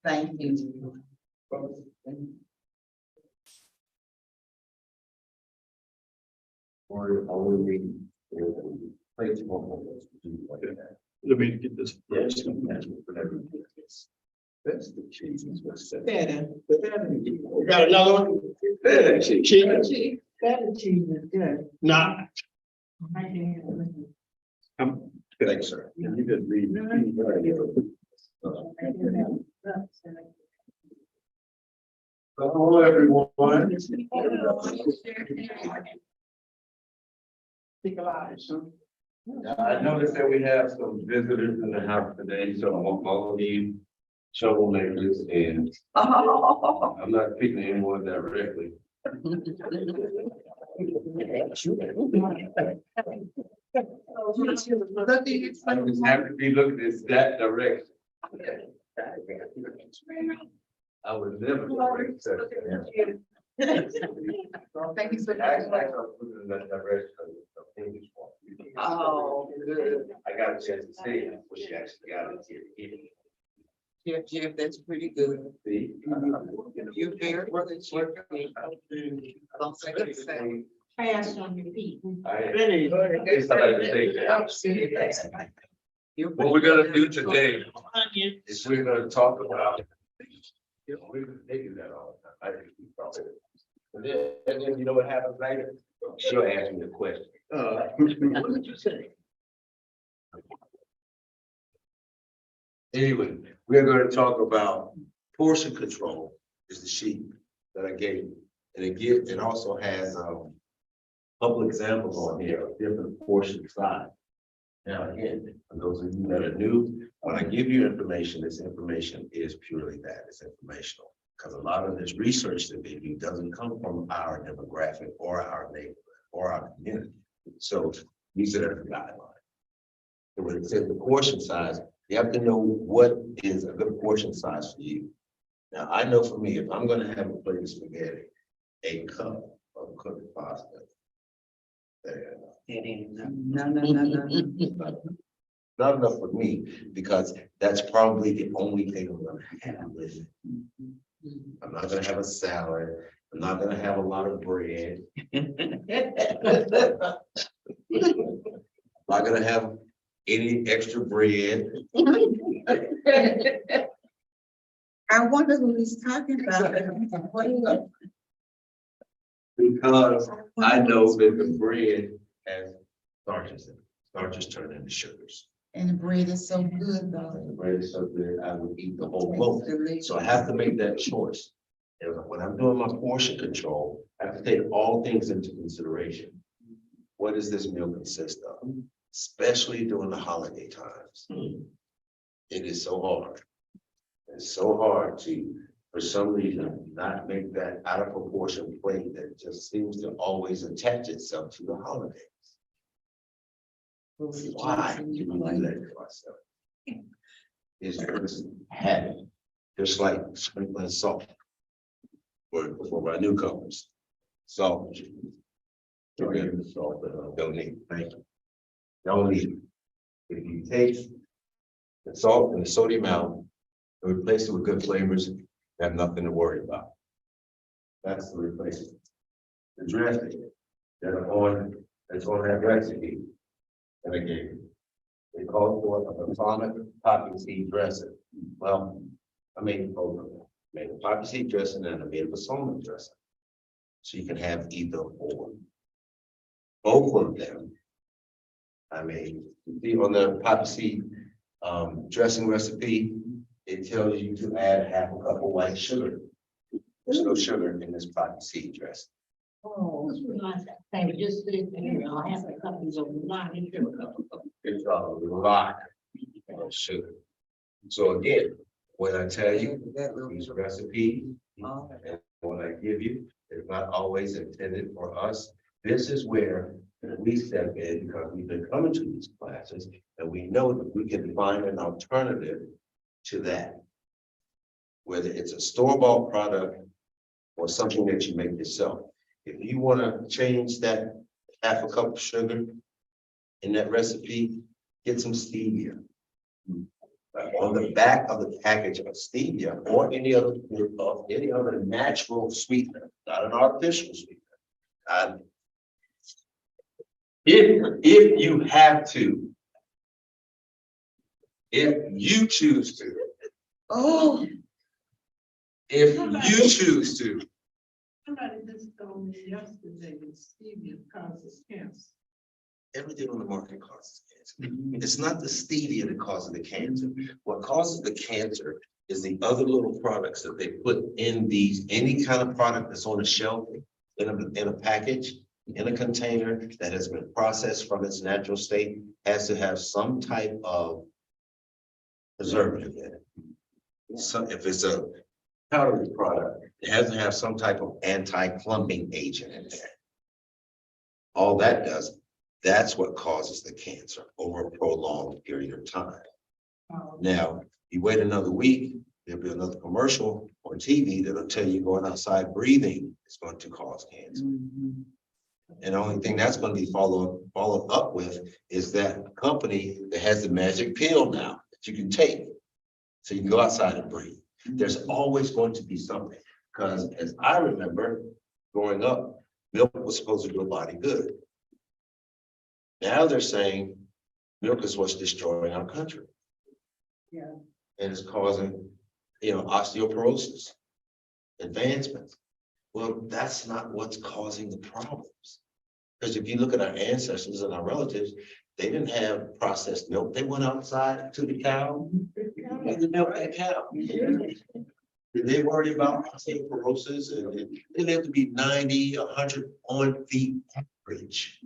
Thank you. Or only place one. Let me get this. Yes, that's the cheese. Better. We got another one? Better cheese. Chief? Better cheese is good. Not. Thanks, sir. You could read. Hello, everyone. I noticed that we have some visitors in the house today, so I want all of you troublemakers, and I'm not speaking to anyone directly. I just have to be looking in that direction. I would never. Thank you so much. Actually, I was looking in that direction. Oh, good. I got a chance to see it, but she actually got it here. Jeff, that's pretty good. See? You're very well. Don't say that. Fast on your feet. It's like to take that. What we're gonna do today is we're gonna talk about. They do that all the time. I think we probably. And then you know what happens later? She'll ask me the question. What did you say? Anyway, we're going to talk about portion control is the sheet that I gave you. And it also has a couple examples on here of different portion size. Now, again, for those of you that are new, when I give you information, this information is purely that, it's informational. Because a lot of this research that they do doesn't come from our demographic or our neighborhood or our community. So these are the guidelines. So when it says the portion size, you have to know what is a good portion size for you. Now, I know for me, if I'm going to have a plate of spaghetti, a cup of cooked pasta. There. No. Not enough for me, because that's probably the only thing I'm going to have with it. I'm not going to have a salad. I'm not going to have a lot of bread. I'm not going to have any extra bread. I wonder who he's talking about. Because I know that the bread has starches in it. Starches turn into sugars. And the bread is so good though. The bread is so good, I would eat the whole loaf. So I have to make that choice. And when I'm doing my portion control, I have to take all things into consideration. What does this meal consist of? Especially during the holiday times. It is so hard. It's so hard to, for some reason, not make that out of proportion plate that just seems to always attach itself to the holidays. Why do we do that to ourselves? It's just habit, just like sprinkling salt for my newcomers. Salt. Salt, don't need, thank you. Don't need it. If you take the salt and the sodium out and replace it with good flavors, you have nothing to worry about. That's the replacement. The dressing that's on that recipe that I gave you. They call for an atomic poppy seed dressing. Well, I made both of them. I made a poppy seed dressing and I made a balsamic dressing. So you can have either or. Both of them, I made. See on the poppy seed dressing recipe, it tells you to add half a cup of white sugar. There's no sugar in this poppy seed dressing. Oh, they just sit there, I'll have a couple of line. It's a lot of sugar. So again, when I tell you these recipes, and what I give you, it's not always intended for us. This is where we step in because we've been coming to these classes and we know that we can find an alternative to that. Whether it's a store-bought product or something that you make yourself. If you want to change that half a cup of sugar in that recipe, get some stevia. On the back of the package of stevia or any other natural sweetener, not an artificial sweetener. If you have to, if you choose to, Oh, if you choose to, Somebody just told me yesterday that stevia causes cancer. everything on the market causes cancer. It's not the stevia that causes the cancer. What causes the cancer is the other little products that they put in these, any kind of product that's on a shelf, in a package, in a container that has been processed from its natural state, has to have some type of preservative in it. So if it's a powdery product, it has to have some type of anti-clumping agent in there. All that does, that's what causes the cancer over a prolonged period of time. Now, you wait another week, there'll be another commercial on TV that'll tell you going outside breathing is going to cause cancer. And the only thing that's going to be followed up with is that company that has the magic pill now that you can take. So you can go outside and breathe. There's always going to be something, because as I remember growing up, milk was supposed to do a body good. Now they're saying milk is what's destroying our country. Yeah. And it's causing, osteoporosis, advancements. Well, that's not what's causing the problems. Because if you look at our ancestors and our relatives, they didn't have processed milk. They went outside to the cow and the milk that cow. They worry about osteoporosis and they live to be 90, 100 on the average.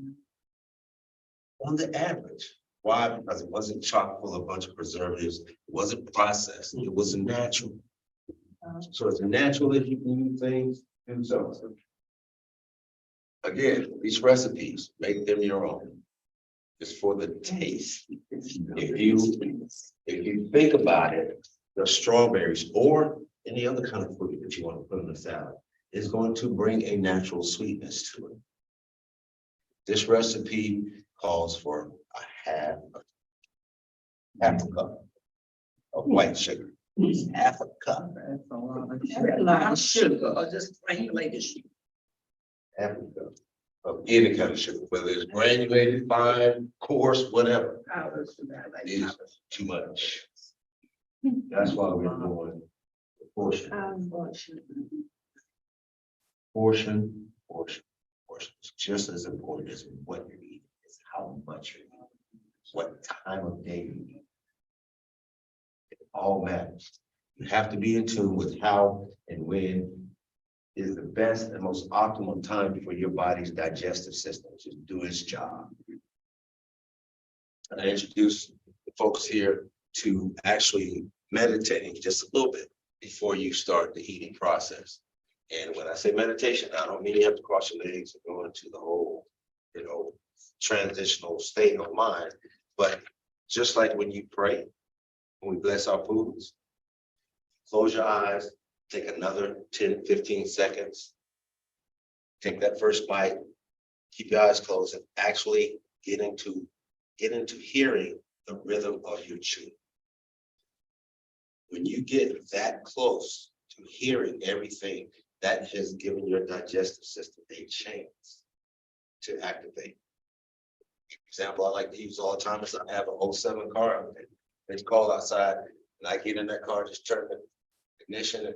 On the average. Why? Because it wasn't chock full of a bunch of preservatives. It wasn't processed. It was natural. So it's natural that you can do things, do something. Again, these recipes, make them your own. It's for the taste. If you think about it, the strawberries or any other kind of fruit that you want to put in the salad is going to bring a natural sweetness to it. This recipe calls for a half a cup of white sugar. Half a cup. that's a lot of sugar, or just granulated sugar. Half a cup of any kind of sugar, whether it's granulated, fine, coarse, whatever. Is too much. That's why we're doing the portion. Portion. It's just as important as what you eat, is how much you eat, what time of day you eat. It all matters. You have to be in tune with how and when is the best and most optimal time for your body's digestive system to do its job. And I introduce the folks here to actually meditating just a little bit before you start the eating process. And when I say meditation, I don't mean you have to cross your legs and go into the whole, transitional state of mind. But just like when you pray, when we bless our foods, close your eyes, take another 10, 15 seconds. Take that first bite, keep your eyes closed, and actually get into hearing the rhythm of your chewing. When you get that close to hearing everything, that has given your digestive system a chance to activate. Example I like to use all the time is I have a 07 car. It's cold outside, and I get in that car, just turn the ignition and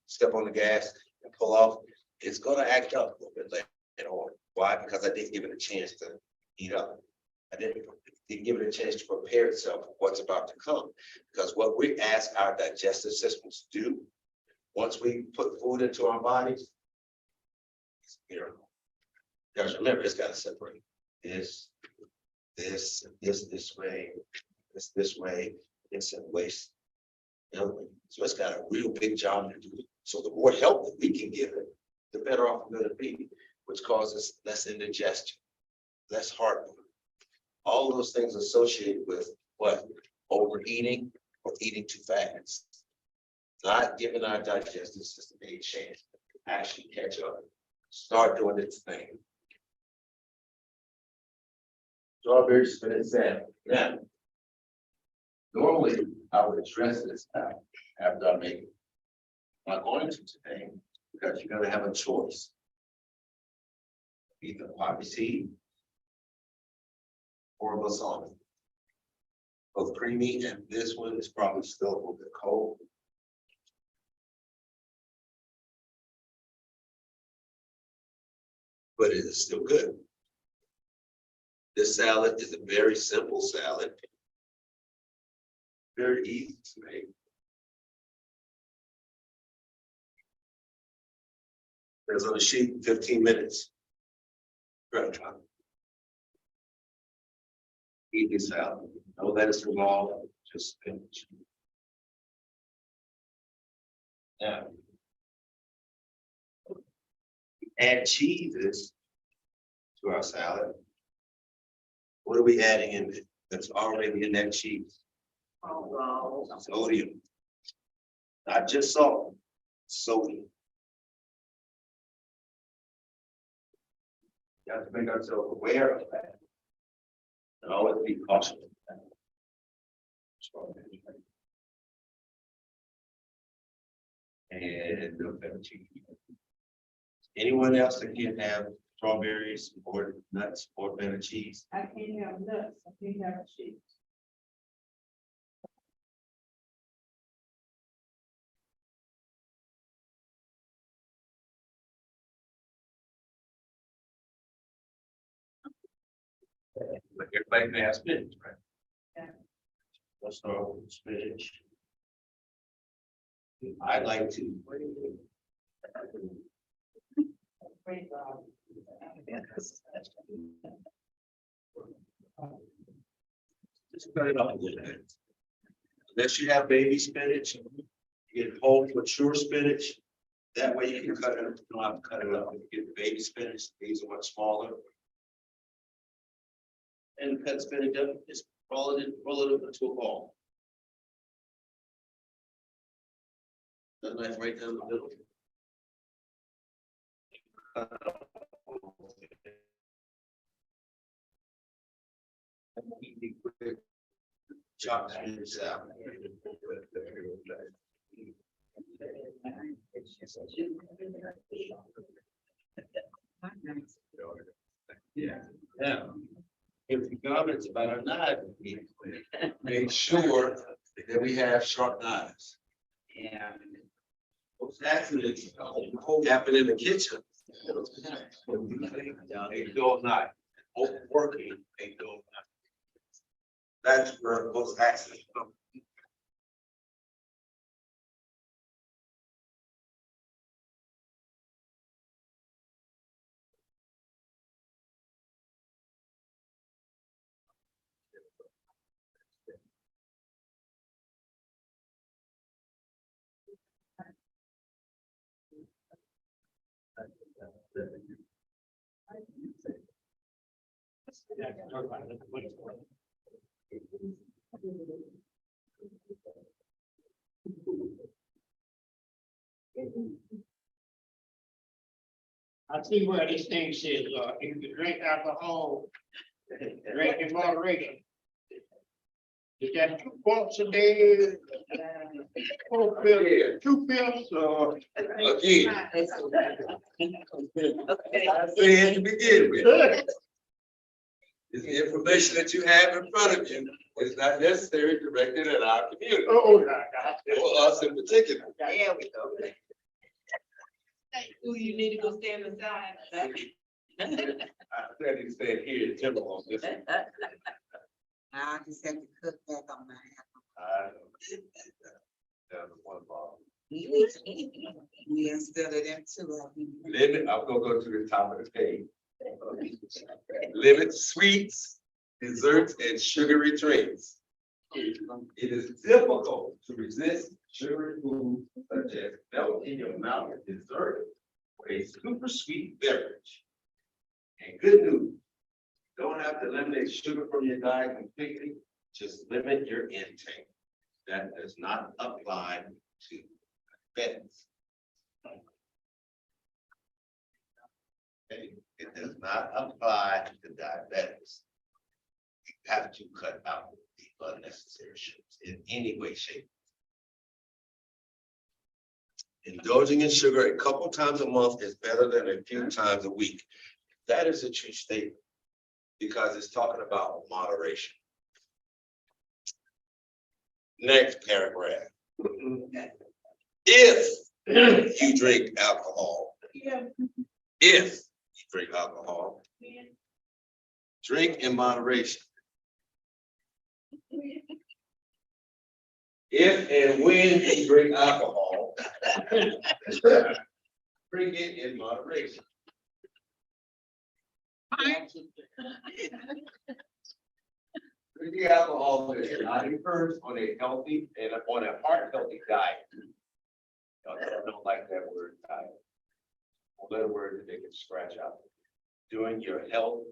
step on the gas and pull off. It's going to act up a little bit later on. Why? Because I didn't give it a chance to heat up. I didn't give it a chance to prepare itself for what's about to come. Because what we ask our digestive systems to do, once we put food into our bodies, it's a miracle. Because remember, it's got to separate this way, this way, it's in waste. So it's got a real big job to do. So the more help that we can give it, the better off we're going to be, which causes less indigestion, less heartburn. All of those things associated with what? Overeating or eating too fast. Not giving our digestive system a chance to actually catch up, start doing its thing. Strawberry spinach salad. Now, normally I would address this now after I make it. I'm not going to today because you're gonna have a choice. Either poppy seed or balsamic. Both creamy, and this one is probably still a little bit cold. But it is still good. This salad is a very simple salad. Very easy to make. It's on the sheet in 15 minutes. Right. Eat this salad. No lettuce involved, just spinach. Now, add cheeses to our salad. What are we adding in it that's already in that cheese? Sodium. Not just salt, sodium. You have to make ourselves aware of that. And always be cautious of that. And no better cheese. Anyone else that can have strawberries or nuts or better cheese? I can't have nuts, I can't have cheese. But everybody can have spinach, right? Yeah. Let's start with spinach. I like to. Just cut it off a little bit. Unless you have baby spinach, you get whole mature spinach. That way you can cut it, you don't have to cut it up. If you get the baby spinach, these are much smaller. And cut spinach up, just roll it up into a ball. The knife right down the middle. Chop spinach out. Yeah. If the comments about our knives, make sure that we have sharp knives. Yeah. What's accidents happen in the kitchen? A dull knife, overworking a dull knife. That's where most accidents come. I see where this thing says, if you drink alcohol, drink in moderation. Is that 2 quarts a day? 2 fifths, or? Again. I said to begin with. It's the information that you have in front of you is not necessarily directed at our community. Oh, Or us in particular. There we go. Ooh, you need to go stand aside. I said he said here, Timber on this. I just have to cook back on my That was one ball. We instead of them too. Limit, I'm gonna go to the top of the page. Limit sweets, desserts, and sugary drinks. It is difficult to resist sugary foods such as melt in your mouth dessert or a super sweet beverage. And good news, you don't have to eliminate sugar from your diet completely, just limit your intake. That does not apply to diabetes. Okay, it does not apply to diabetes. You have to cut out the unnecessary sugars in any way, shape. Indulging in sugar a couple times a month is better than a few times a week. That is a true statement because it's talking about moderation. Next paragraph. If you drink alcohol, if you drink alcohol, drink in moderation. If and when you drink alcohol, drink it in moderation. Drinking alcohol is not encouraged on a healthy and on a heart healthy diet. I don't like that word diet. Another word that they can scratch out. Doing your health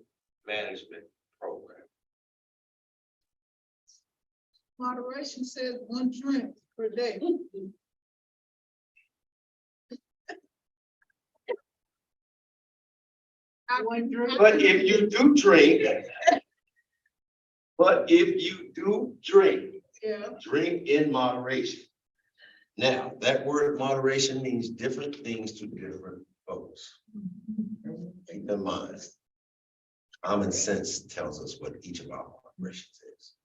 management program. Moderation says 1 drink per day. One drink. But if you do drink, Yeah. drink in moderation. Now, that word moderation means different things to different folks. Keep in mind. Common sense tells us what each of our moderations is.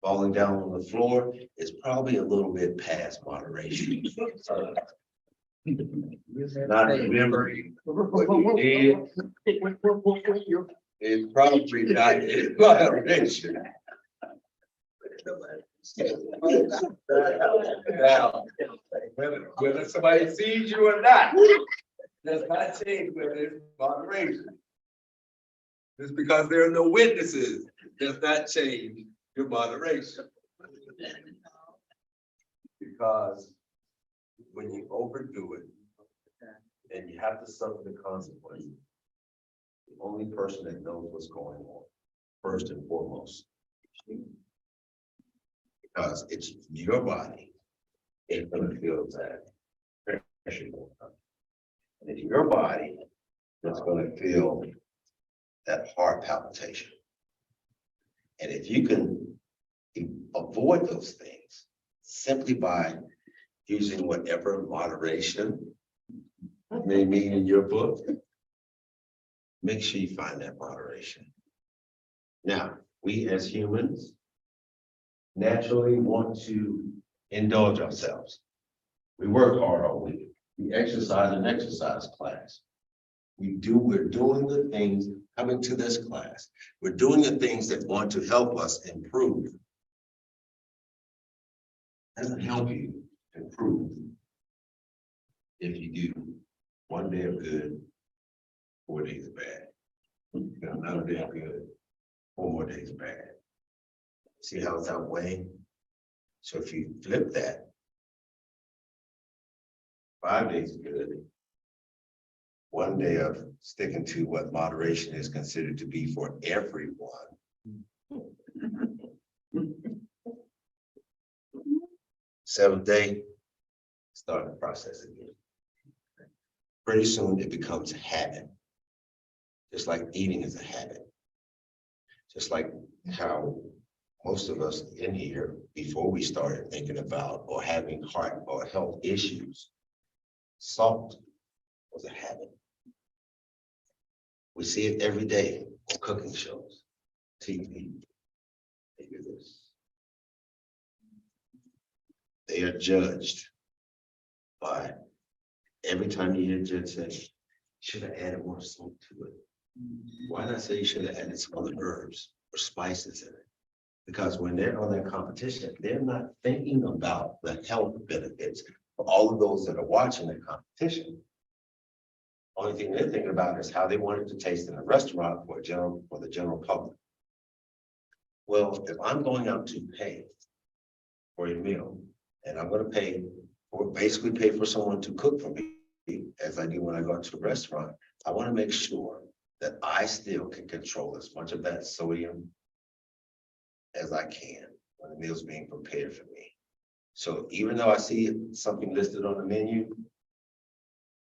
Falling down on the floor is probably a little bit past moderation. Not remembering what you did is probably not in moderation. Now, whether somebody sees you or not, does not change whether it's moderation. Just because there are no witnesses does not change your moderation. Because when you overdo it, and you have to suffer the consequences, the only person that knows what's going on, first and foremost, because it's your body, it's gonna feel that pressure going up. And it's your body that's gonna feel that heart palpitation. And if you can avoid those things simply by using whatever moderation may mean in your book, make sure you find that moderation. Now, we as humans naturally want to indulge ourselves. We work hard all week. We exercise in exercise class. We're doing the things coming to this class. We're doing the things that want to help us improve. Doesn't help you improve if you do 1 day of good, 4 days of bad. Another day of good, 4 more days of bad. See how it's outweighing? So if you flip that, 5 days of good, 1 day of sticking to what moderation is considered to be for everyone. 7th day, start the process again. Pretty soon it becomes a habit. Just like eating is a habit. Just like how most of us in here, before we started thinking about or having heart or health issues, salt was a habit. We see it every day on cooking shows, TV. They do this. They are judged by every time you hear a judge say, should have added more salt to it. Why not say you should have added some other herbs or spices in it? Because when they're on that competition, they're not thinking about the health benefits for all of those that are watching the competition. Only thing they're thinking about is how they want it to taste in a restaurant for the general public. Well, if I'm going out to pay for a meal, and I'm going to basically pay for someone to cook for me, as I do when I go to a restaurant, I want to make sure that I still can control as much of that sodium as I can when the meal's being prepared for me. So even though I see something listed on the menu,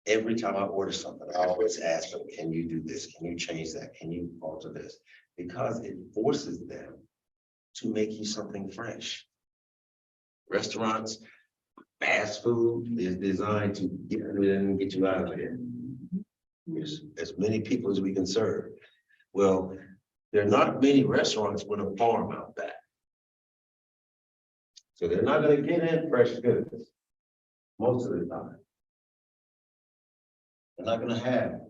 every time I order something, I always ask them, can you do this? Can you change that? Can you alter this? Because it forces them to make you something fresh. Restaurants, fast food is designed to get you in and get you out of there. There's as many people as we can serve. Well, there are not many restaurants with a farm out back. So they're not gonna get in fresh goods most of the time. They're not gonna have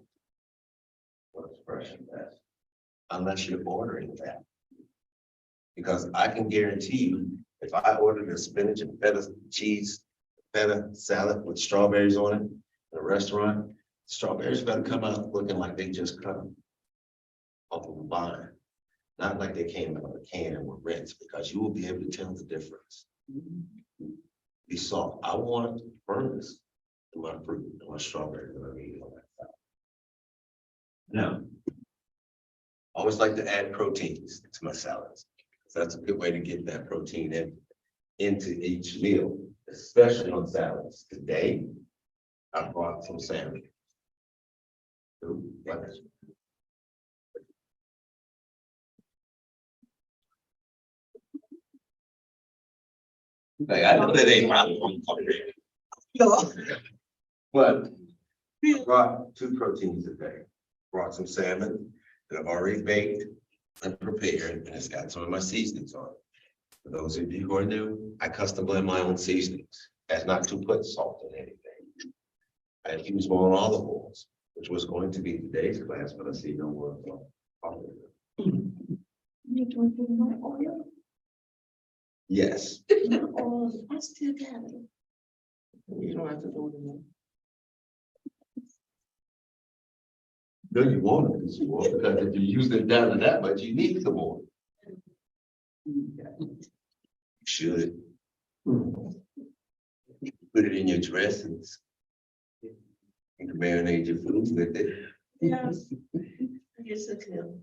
what's fresh and best unless you're ordering that. Because I can guarantee you, if I ordered a spinach and feta cheese, feta salad with strawberries on it in a restaurant, strawberries better come out looking like they just cut them off of the vine. Not like they came out of a can and were rinsed, because you will be able to tell the difference. Be soft. I want firmness in my fruit, in my strawberries, and I mean all that stuff. Now, I always like to add proteins to my salads. That's a good way to get that protein into each meal, especially on salads. Today, I brought some salmon. Ooh, lettuce. Like, I know that ain't my but I brought 2 proteins today. Brought some salmon that I've already baked and prepared, and it's got some of my seasonings on it. For those of you who are new, I custom blend my own seasonings, as not to put salt in anything. I use more olive oils, which was going to be today's class, but I see no more olive oil. You don't do my oil? Yes. Oh, I still got it. You don't have to do it anymore. No, you want it, because you want it, because if you use it down to that much, you need some more. You should. Put it in your dressings. You can marinate your foods with it. Yes. Yes, it will.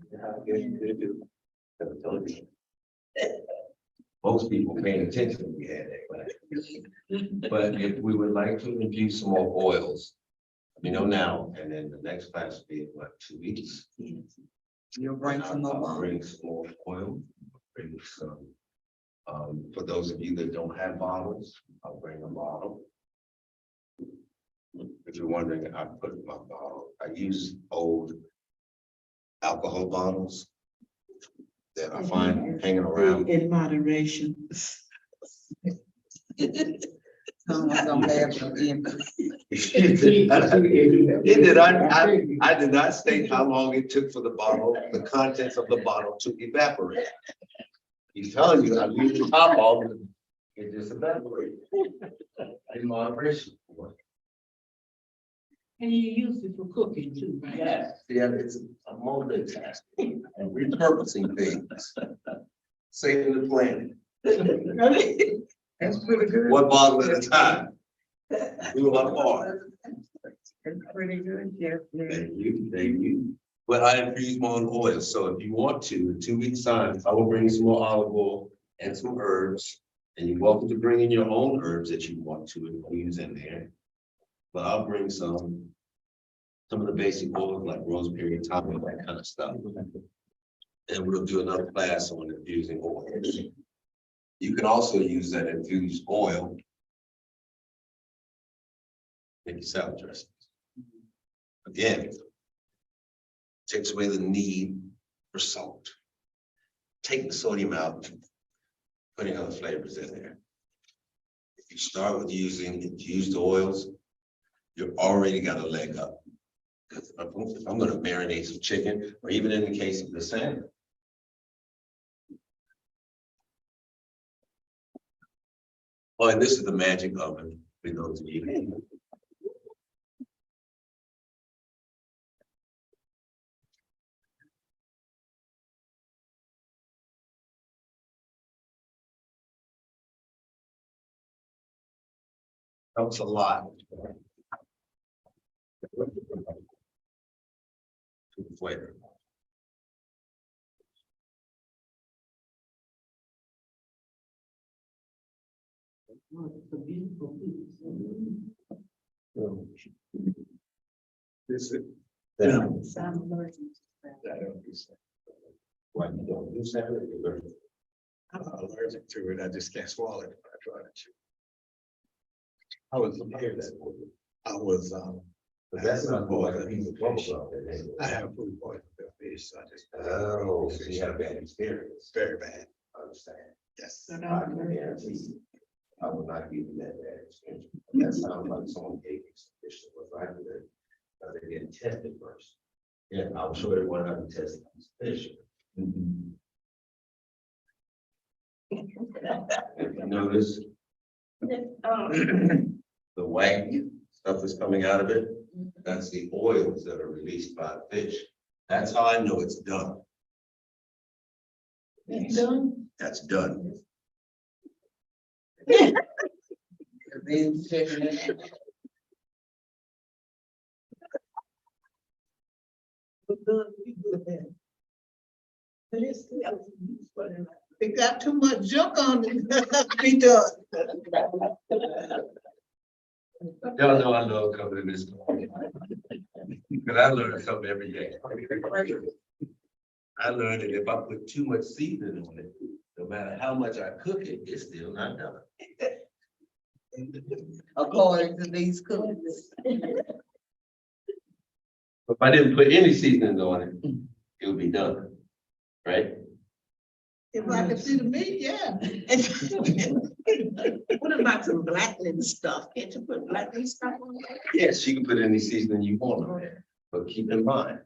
Most people paying attention when we had that class. But if we would like to infuse some more oils, let me know now, and then the next class will be in what, 2 weeks? You'll bring some I'll more. bring some more oil, bring some. For those of you that don't have bottles, I'll bring a bottle. If you're wondering, I put my bottle, I use old alcohol bottles that I find hanging around. In moderation. Someone's gonna have some I did not state how long it took for the bottle, the contents of the bottle to evaporate. He's telling you, I leave the top off, and it just evaporated. In moderation. And you use it for cooking too, right? Yes, yeah, it's a multitasking and repurposing things. Saving the planet. That's pretty good. One bottle at a time. Do a lot of art. That's pretty good, Jeff. Thank you, thank you. But I infuse my own oil, so if you want to, in 2 weeks' time, I will bring some more olive oil and some herbs. And you're welcome to bring in your own herbs that you want to infuse in there. But I'll bring some of the basic oils like rosemary, thyme, that kind of stuff. And we'll do another class on infusing oils. You can also use that infused oil in your salad dressings. Again, takes away the need for salt. Take the sodium out, putting other flavors in there. If you start with using infused oils, you've already got a leg up. If I'm going to marinate some chicken, or even in the case of the salmon. Oh, and this is the magic oven for those of you. Helps a lot. To the flavor. Oh, it's a beautiful piece. This is. Sound allergic. Why you don't do salad? allergic to it. I just can't swallow it. I tried to chew. I was prepared that for you. I was, But that's not like a piece of bubble gum. I have food poisoning with fish, so I just. Oh, so you had a bad experience. Very bad, I understand. yes. So I don't can worry. guarantee you, I will not give you that bad experience. That sounds like someone gave you some fish that was right there. They didn't test it first. Yeah, I will show everyone how to test this fish. If you notice, the white stuff that's coming out of it, that's the oils that are released by the fish. That's how I know it's done. It's done. That's done. Then checking it. But it's, it got too much junk on it, to be done. Y'all know I love coming to this. Cause I learn something every day. I learned that if I put too much seasoning on it, no matter how much I cook it, it's still not done. According to these cookies. If I didn't put any seasonings on it, it would be done, right? If I could see the meat, yeah. What about some blackening stuff? Can't you put blackening stuff on there? Yes, you can put any seasoning you want on there, but keep in mind,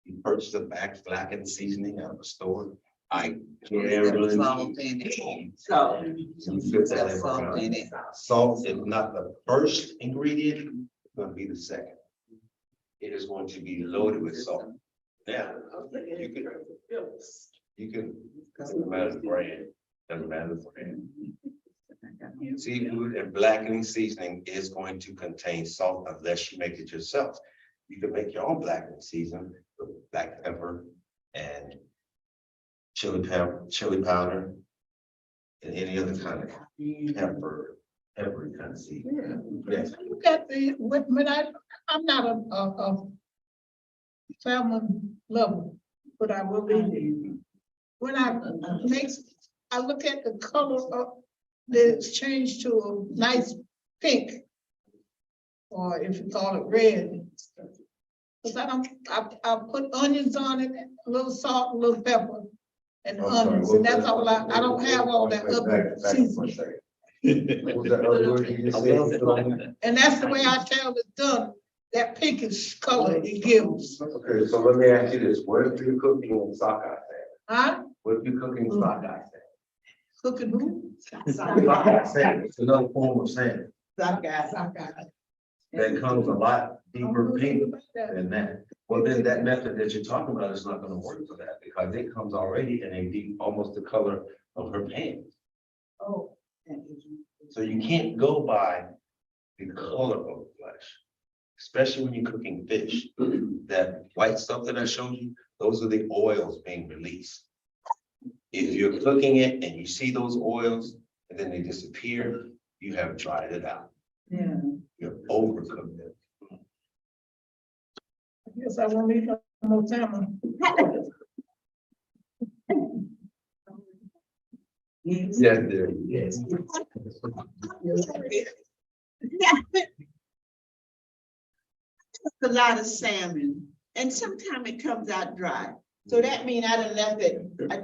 you purchase a blackened seasoning out of a store. I guarantee. Salt in it. Salt. You put that in Salt around. in it. Salt is not the first ingredient, it's gonna be the second. It is going to be loaded with salt. Now, you can, doesn't matter the brand, doesn't matter the brand. Seafood and blackening seasoning is going to contain salt unless you make it yourself. You can make your own blackening seasoning with black pepper and chili powder, and any other kind of peppery kind of seasoning. Yes. Look at the, when I'm not a salmon lover, but I will be. When I look at the color of, it's changed to a nice pink. Or if you call it red. Cause I put onions on it, a little salt, a little pepper. And I'm sorry, onions, what and that's was all that? I don't have all that other seasoning. What was that other word you just said? And that's the way I tell it's done, that pinkish color it gives. Okay, so let me ask you this, what if you're cooking sockeye salmon? Huh? What if you're cooking sockeye salmon? Cooking who? Sockeye salmon, it's another form of salmon Sockeye. that comes a lot deeper pink than that. Well, then that method that you're talking about is not gonna work for that, because it comes already in a deep, almost the color of her pan. Oh. So you can't go by the color of the flesh, especially when you're cooking fish. That white stuff that I showed you, those are the oils being released. If you're cooking it and you see those oils and then they disappear, you have dried it out. Yeah. You're overcooked it. I guess I won't need no more time. Yes, there, yes. A lot of salmon, and sometimes it comes out dry. So that means I done left it, I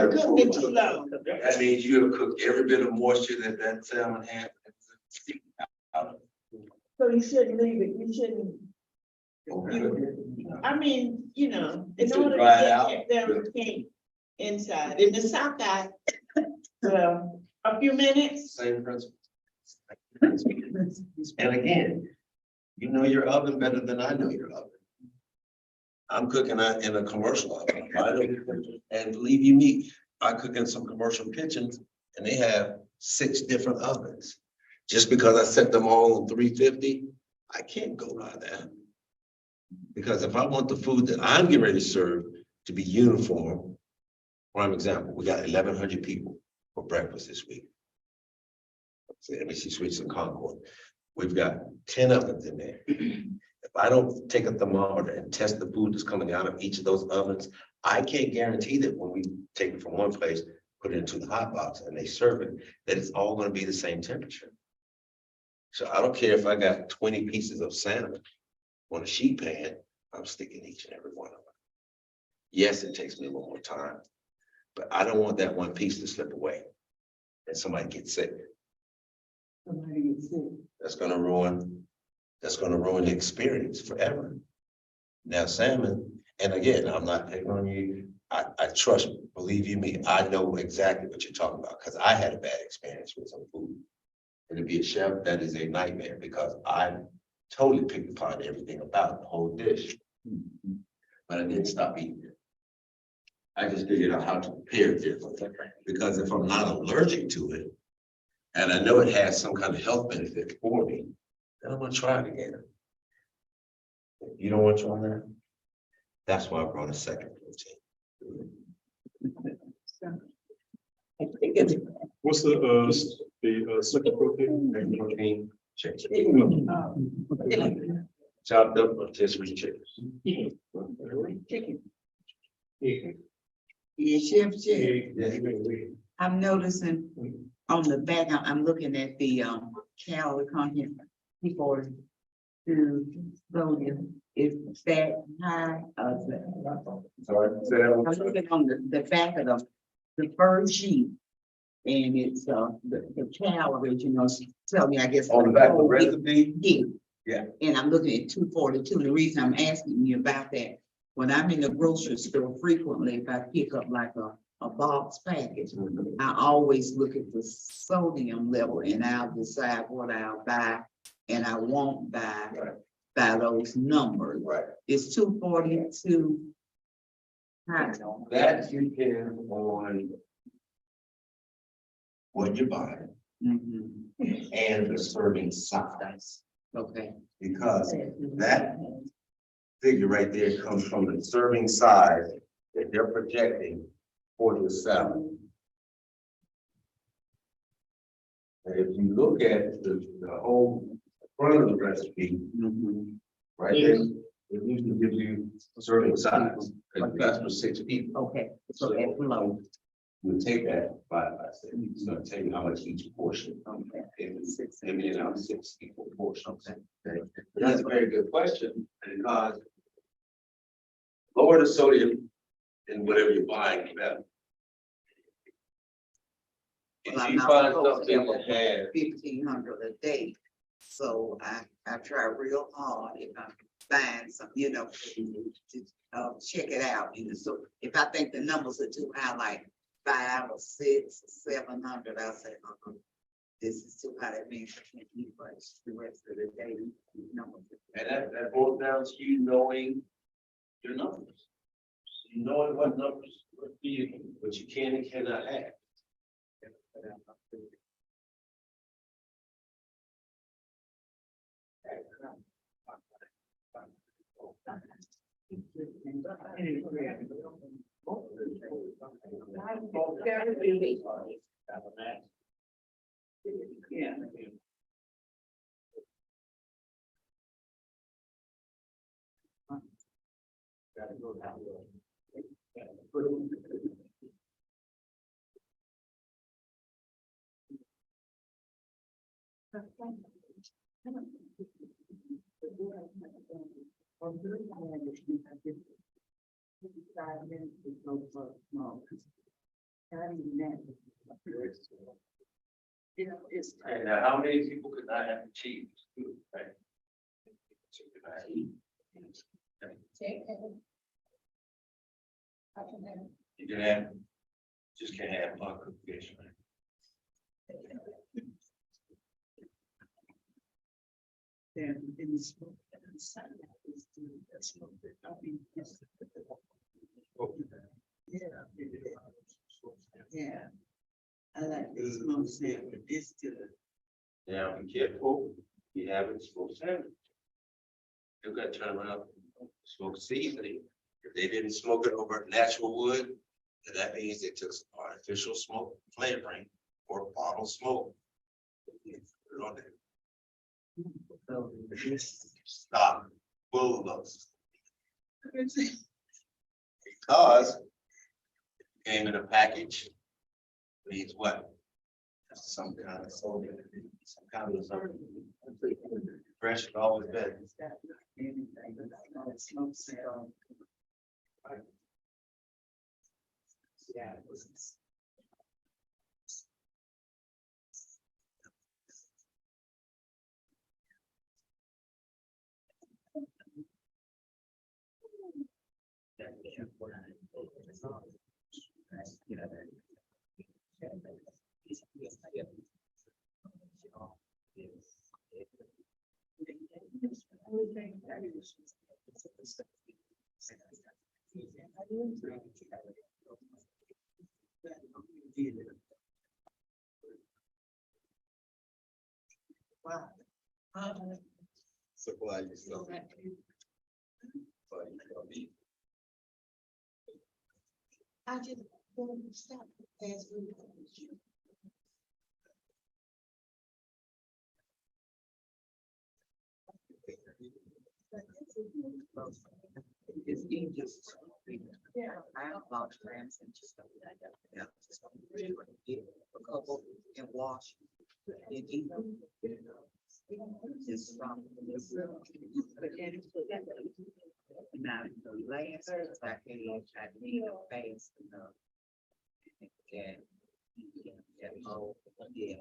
cooked it too long. That means you have cooked every bit of moisture that salmon has. So you shouldn't leave it, you shouldn't. I mean, you know, in You should order to dry it out. get them pink inside, in the sockeye, well, a few minutes. Same principle. And again, you know your oven better than I know your oven. I'm cooking in a commercial oven, and believe you me, I cook in some commercial kitchens and they have 6 different ovens. Just because I set them all on 350, I can't go by that. Because if I want the food that I'm getting ready to serve to be uniform, prime example, we got 1,100 people for breakfast this week. Let me see, Sweets and Concord. We've got 10 ovens in there. If I don't take a thermometer and test the food that's coming out of each of those ovens, I can't guarantee that when we take it from one place, put it into the hot box and they serve it, that it's all gonna be the same temperature. So I don't care if I got 20 pieces of salmon on a sheet pan, I'm sticking each and every one of them. Yes, it takes me a little more time, but I don't want that one piece to slip away and somebody gets sick. That's gonna ruin the experience forever. Now salmon, and again, I'm not picking on you. I trust, believe you me, I know exactly what you're talking about, because I had a bad experience with some food. And to be a chef, that is a nightmare, because I totally picked apart everything about the whole dish. But I didn't stop eating it. I just figured out how to prepare it differently, because if I'm not allergic to it, and I know it has some kind of health benefit for me, then I'm gonna try it again. You don't want to try that? That's why I brought a second protein. What's the second protein? Second protein, chicken. Chopped up rotisserie chicken. Yeah, Chef, I'm noticing on the back, I'm looking at the calorie content before to sodium. Is that high? Sorry, say that I'm one. looking on the back of the first sheet. And it's the calories, you know, tell me, I guess. On the back of the recipe? Yeah. Yeah. And I'm looking at 242. The reason I'm asking you about that, when I'm in the grocery store frequently, if I pick up like a box package, I always look at the sodium level and I'll decide what I'll buy and I won't buy by those numbers. Right. It's 242. That depends on what you're buying Mhm. and the serving size, Okay. because that figure right there comes from the serving size that they're projecting for the salad. And if you look at the whole front of the recipe, Mhm. right there, it usually gives you serving size, because that's for 6 people. Okay, so that's low. You take that by 6, it's gonna tell you how much each portion. Okay. It's giving out 6 equal portions. Okay. But that's a very good question, because lower the sodium in whatever you're buying, the better. Well, I'm If you not find supposed to something have that has 1,500 a day, so I try real hard if I'm buying some, you know, to check it out, you know, so if I think the numbers are too high, like 5 or 6 or 700, I'll say, this is too high, that means I can't eat much the rest of the day. Numbers. And that boils down to you knowing your numbers. You knowing what numbers, what you can and cannot have. Yeah. You know, it's. And now, how many people could not have cheese? Right? You can have, just can't have uncooked fish, right? Then in the smoke, and sun is doing the smoke, I mean, yes. Yeah. I like the smoke salmon, it's good. Now, be careful, you have it smoked salmon. You gotta turn around, smoke seasoning. If they didn't smoke it over natural wood, then that means they took some artificial smoke flavoring or bottle smoke. Put it on there. So this, Stop, full of those. Because it came in a package Means what? Some kind of soul, some kind of something. Fresh, always better. Wow. Supply yourself. I just want to stop. Ask you. It's easier. I have lots of rams and just. Yeah. Just get a couple and wash. And eat them. Just from. Now, the last, I need a face enough. Yeah. Yeah. Oh, yeah.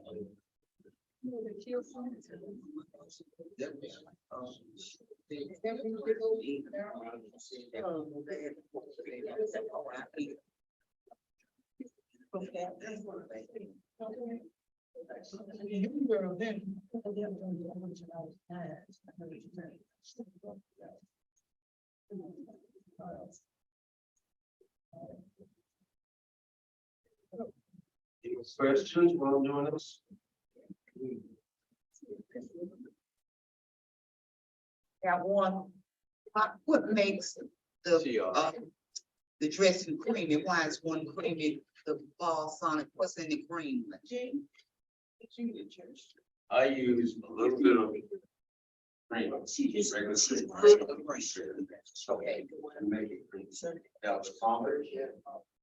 Any questions while I'm doing this? Got one. What makes the dressing creamy? Why is one creamy, the balsamic, what's in the cream? I use a little bit of cream. Regular cream. Okay. And make it cream. Now,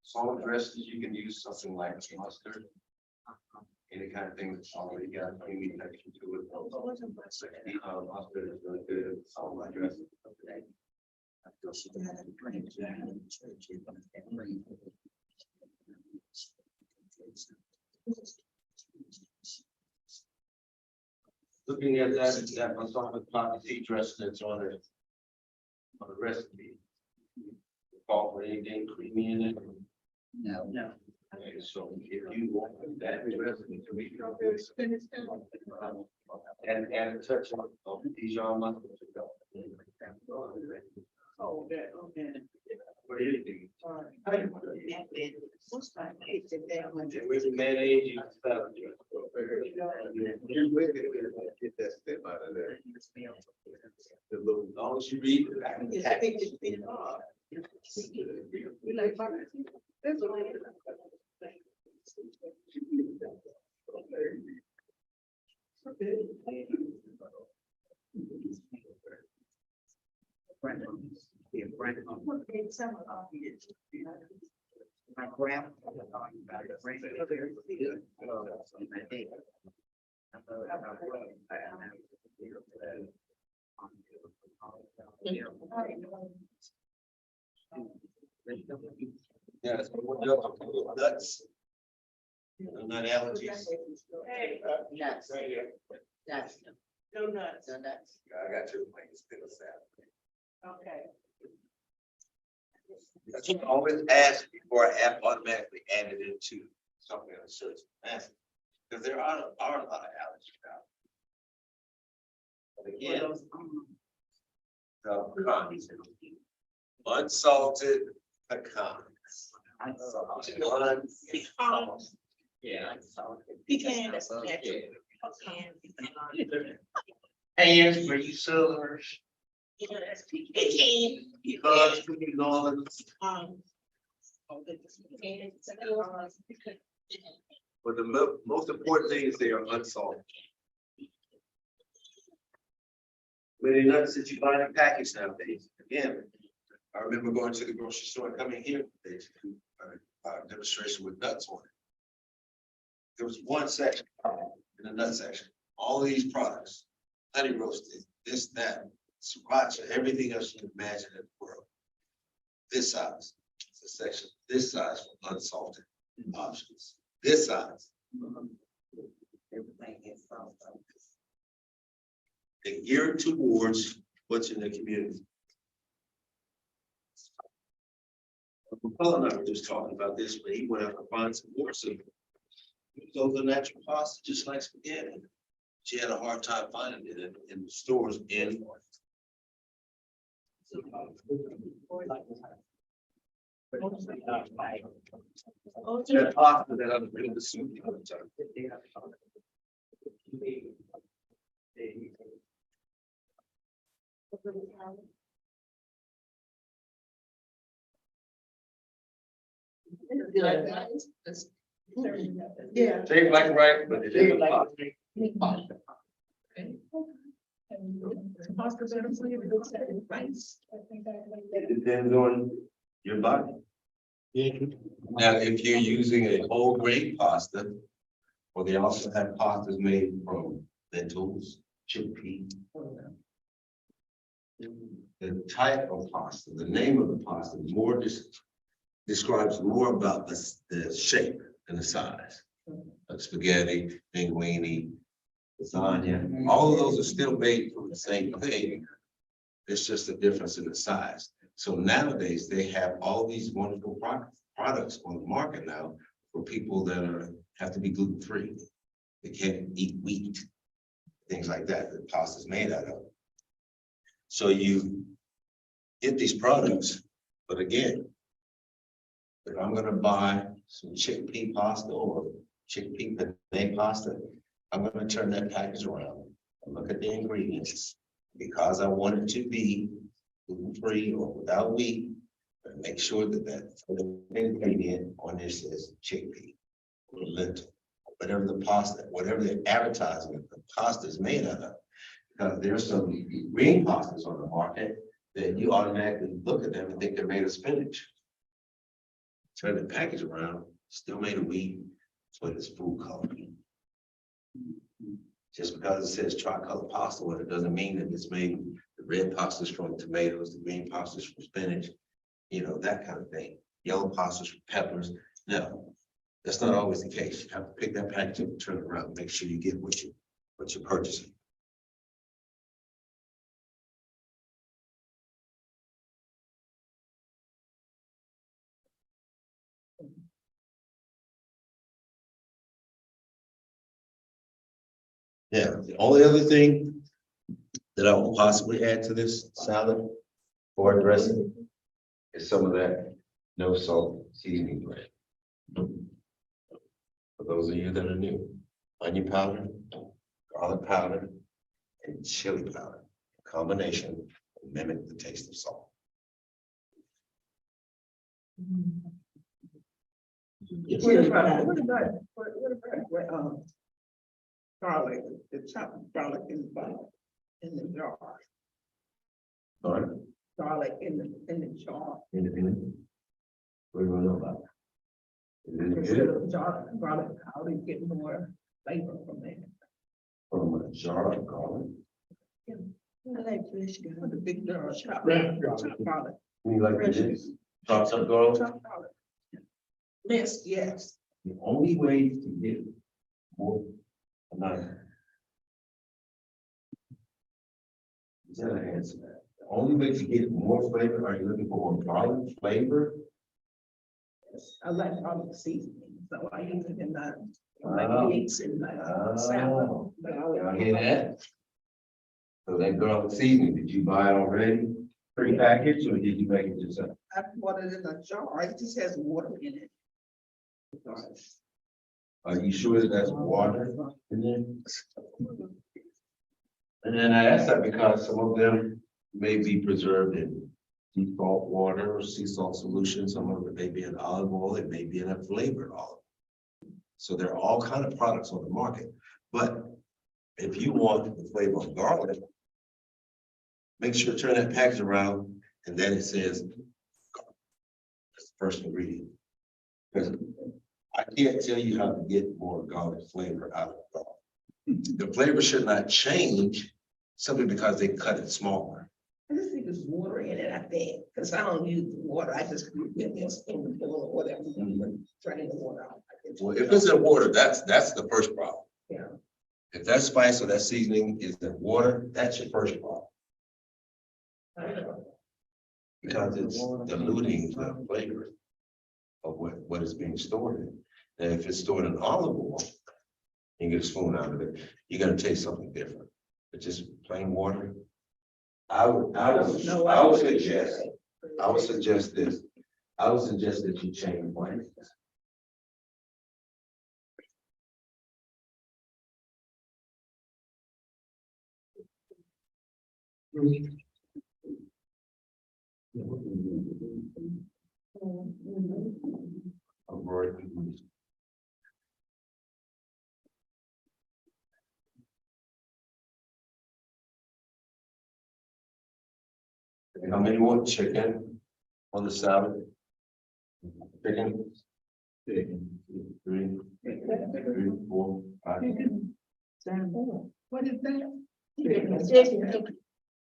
solid dresses, you can use something like mustard. Any kind of thing that's already got creamy texture to it. Mustard is really good, solid dress. Looking at that balsamic poppy seed dress that's on the recipe. Call for anything creamy in it. No. Okay, so if you want that recipe to be. And a touch of Dijon mustard. Oh, okay. For anything. What's my age at that one? With mayonnaise, you can start. Get that step out of there. The little, as long as you read the back of the package. You like barbecue? That's what I. My grandma. Yeah, nuts. Nut allergies. Nuts. Nuts. No nuts. No nuts. I got two plates, still sad. Okay. That's what I always ask before I automatically add it into something of such massive. Because there are a lot of allergies now. But again, unsalted pecans. Yeah. Pecan. Hands for you southerners. Because from New Orleans. But the most important thing is they are unsalted. Many nuts that you buy in a package nowadays, again, I remember going to the grocery store and coming here, they do a demonstration with nuts on it. there was one section in the nut section, all of these products, honey roasted, this, that, sriracha, everything else you can imagine in the world. This size, it's a section, this size for unsalted options, this size. Everything is so. They're geared towards what's in the community. Paul and I were just talking about this, but he went out to find some more, so those are natural pasta, just like spaghetti. She had a hard time finding it in the stores in. That pasta that I'm in the soup the other time. Yeah. Shaped like right, but it isn't pasta. Pasta better for you, it looks like rice. It depends on your body. Now, if you're using a whole grain pasta, well, they also have pastas made from lentils, chickpea. The type of pasta, the name of the pasta, describes more about the shape and the size. Like spaghetti, linguine, lasagna, all of those are still made from the same thing. It's just a difference in the size. So nowadays, they have all these wonderful products on the market now for people that have to be gluten-free. They can't eat wheat, things like that, that pasta's made out of. So you get these products, but again, if I'm gonna buy some chickpea pasta or chickpea penne pasta, I'm gonna turn that package around and look at the ingredients. Because I want it to be gluten-free or without wheat, and make sure that the ingredient on this is chickpea or lentil, whatever the pasta, whatever the advertisement, the pasta is made out of. Because there's some green pastas on the market that you automatically look at them and think they're made of spinach. Turn the package around, still made of wheat, but it's food coloring. Just because it says tricolor pasta, well, it doesn't mean that it's made, the red pasta's from tomatoes, the green pasta's from spinach, you know, that kind of thing. Yellow pasta's from peppers. No, that's not always the case. You have to pick that package up and turn it around, make sure you get what you're purchasing. Yeah, the only other thing that I will possibly add to this salad or dressing is some of that no salt seasoning blend. For those of you that are new, onion powder, garlic powder, and chili powder, combination will mimic the taste of salt. Garlic, the chopped garlic in the jar, All right, garlic in the jar. independent. What do you want to know about? Is it Instead good? of jar, garlic powder, you get more flavor from that. From a jar of garlic? I like fresh garlic. The big jar of chopped Fresh garlic. chopped garlic. You like this? Chopped up garlic? Chopped garlic. Yes, yes. The only way to get more, I'm not. Is that an answer? The only way to get more flavor, are you looking for more garlic flavor? I like garlic seasoning, so I use it in the, Oh. like meats and like salad. Oh. Y'all hear that? So that garlic seasoning, did you buy it already? Pre-packaged or did you make it yourself? I bought it in a jar, it just has water in it. Are you sure that that's water in there? And then I ask that because some of them may be preserved in sea salt water or sea salt solution. Some of it may be in olive oil, it may be in a flavored olive. So there are all kind of products on the market. But if you want the flavor of garlic, make sure to turn that package around and then it says garlic. That's the first ingredient. Because I can't tell you how to get more garlic flavor out of garlic. The flavor should not change simply because they cut it smaller. I just think there's water in it, I think, because I don't use the water, I just get this in the bowl or whatever, drain the water out. Well, if it's in water, that's the first problem. Yeah. If that spice or that seasoning is in water, that's your first problem. Because it's diluting the flavor of what is being stored in. And if it's stored in olive oil, you get a spoon out of it, you're gonna taste something different. But just plain water. I would suggest this. I would suggest that you change one. How many want chicken on the salad? Chicken? Three, 4, 5. What is that?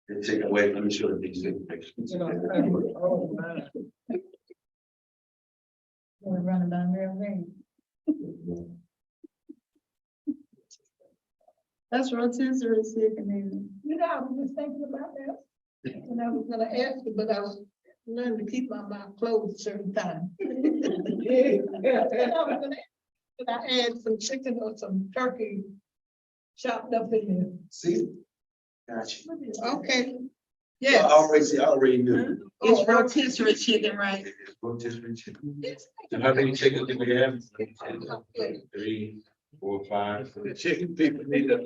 The chicken, wait, let me show you these things. We're running down real late. That's rotisserie chicken. You know, I was just thinking about that. And I was gonna ask you, but I was learning to keep my mouth closed certain times. And I was gonna ask, could I add some chicken or some turkey chopped up in See? Gotcha. there? Okay. I Yes. already knew. It's rotisserie chicken, right? It's rotisserie chicken. So how many chickens do we have? 3, 4, 5. The chicken people need to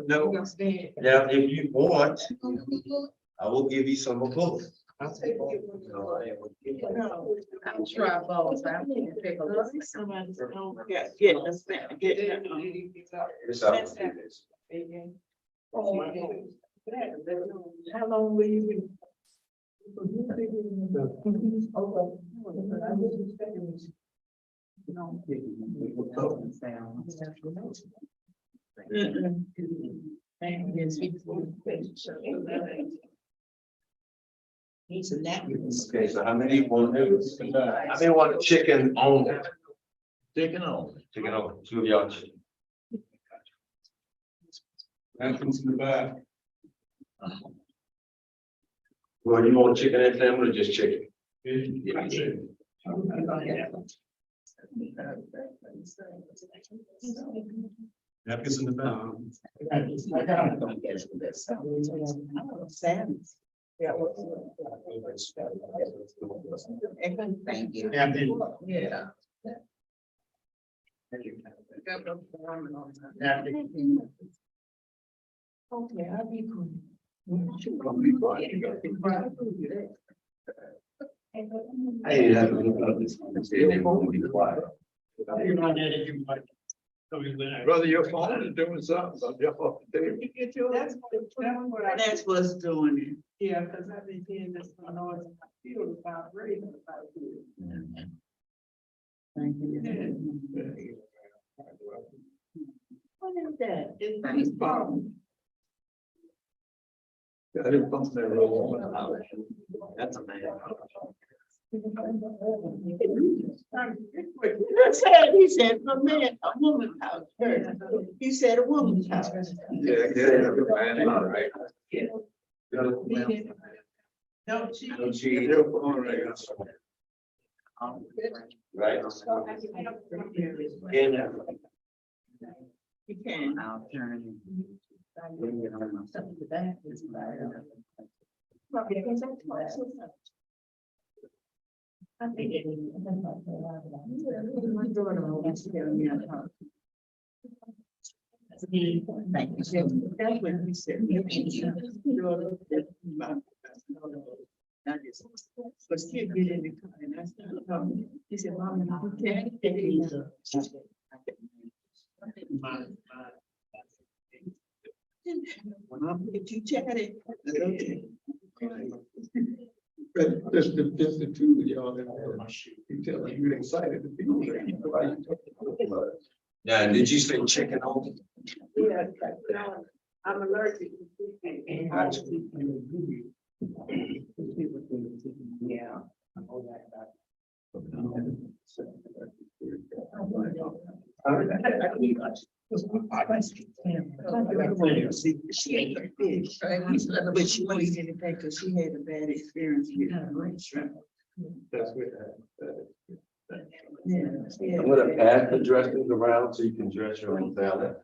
know. Now, if you want, I will give you some of both. I'll try both. I can pick a look. It's out. How long will you be? Okay, so how many want? How many want chicken only? Chicken only. Chicken only, 2 of y'all. Happens in the back. Well, you want chicken and salmon or just chicken? Happens in the back. Thank you. Yeah. Okay, I'll be cool. I ain't have to look up this. They won't be quiet. Brother, your phone is doing something, so jump off the table. That's what's doing it. Yeah, because I've been hearing this noise, I feel about raving about it. Thank you. What is that? It's a problem. I didn't bump that roll. That's a man. He said, a man, a woman's house. He said a woman's house. Yeah, man, all right. No, she. No cheese. All right. Right? You can. I'll turn. I think it is. Thank you. That's when he said. I just was still getting in the car and I started talking. He said, Mom, you can't take it easy. Mom, if you chat it. Okay. But just the two of y'all, you tell me you're excited to be here. Now, did you say chicken only? Yeah, I'm allergic to chicken. Yeah. She ate the fish, but she won't eat anything because she had a bad experience with shrimp. That's what. Yeah. I'm gonna pass the dressings around so you can dress your own salad.